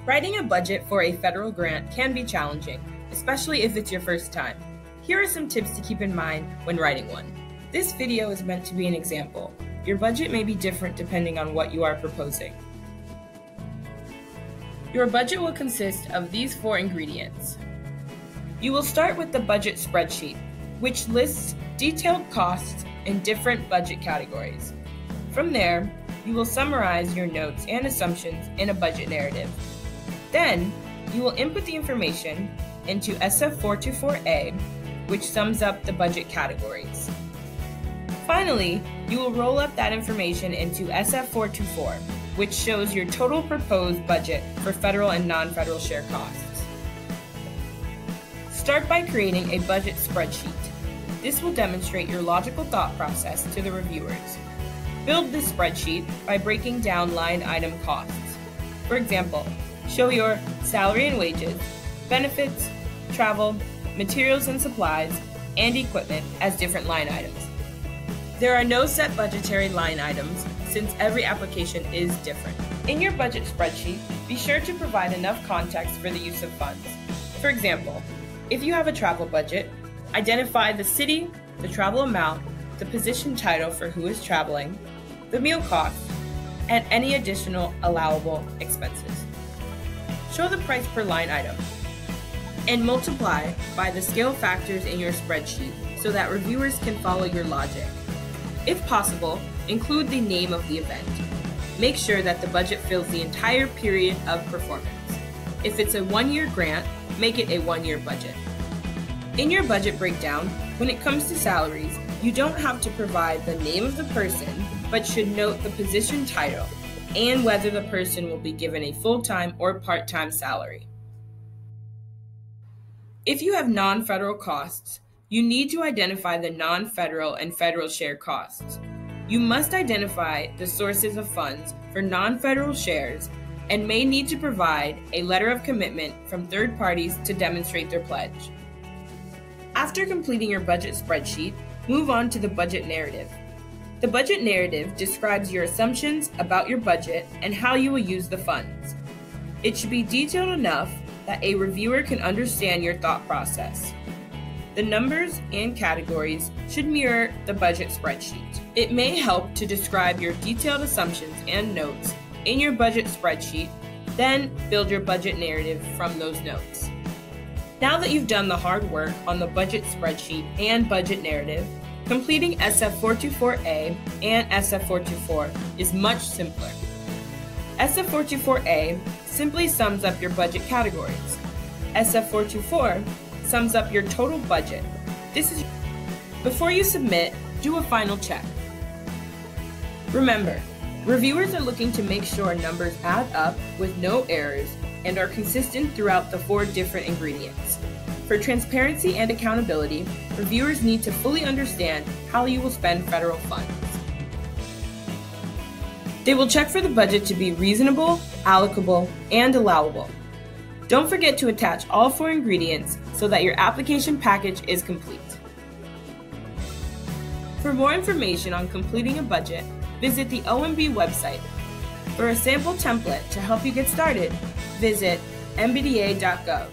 Writing a budget for a federal grant can be challenging, especially if it's your first time. Here are some tips to keep in mind when writing one. This video is meant to be an example. Your budget may be different depending on what you are proposing. Your budget will consist of these 4 ingredients. You will start with the budget spreadsheet, which lists detailed costs in different budget categories. From there, you will summarize your notes and assumptions in a budget narrative. Then, you will input the information into SF424A, which sums up the budget categories. Finally, you will roll up that information into SF424, which shows your total proposed budget for federal and non-federal share costs. Start by creating a budget spreadsheet. This will demonstrate your logical thought process to the reviewers. Build this spreadsheet by breaking down line item costs. For example, show your salary and wages, benefits, travel, materials and supplies, and equipment as different line items. There are no set budgetary line items since every application is different. In your budget spreadsheet, be sure to provide enough context for the use of funds. For example, if you have a travel budget, identify the city, the travel amount, the position title for who is traveling, the meal cost, and any additional allowable expenses. Show the price per line item and multiply by the scale factors in your spreadsheet so that reviewers can follow your logic. If possible, include the name of the event. Make sure that the budget fills the entire period of performance. If it's a 1-year grant, make it a 1-year budget. In your budget breakdown, when it comes to salaries, you don't have to provide the name of the person, but should note the position title and whether the person will be given a full-time or part-time salary. If you have non-federal costs, you need to identify the non-federal and federal share costs. You must identify the sources of funds for non-federal shares and may need to provide a letter of commitment from third parties to demonstrate their pledge. After completing your budget spreadsheet, move on to the budget narrative. The budget narrative describes your assumptions about your budget and how you will use the funds. It should be detailed enough that a reviewer can understand your thought process. The numbers and categories should mirror the budget spreadsheet. It may help to describe your detailed assumptions and notes in your budget spreadsheet, then build your budget narrative from those notes. Now that you've done the hard work on the budget spreadsheet and budget narrative, completing SF424A and SF424 is much simpler. SF424A simply sums up your budget categories. SF424 sums up your total budget. Before you submit, do a final check. Remember, reviewers are looking to make sure numbers add up with no errors and are consistent throughout the 4 different ingredients. For transparency and accountability, reviewers need to fully understand how you will spend federal funds. They will check for the budget to be reasonable, allocable, and allowable. Don't forget to attach all 4 ingredients so that your application package is complete. For more information on completing a budget, visit the OMB website. For a sample template to help you get started, visit mbda.gov.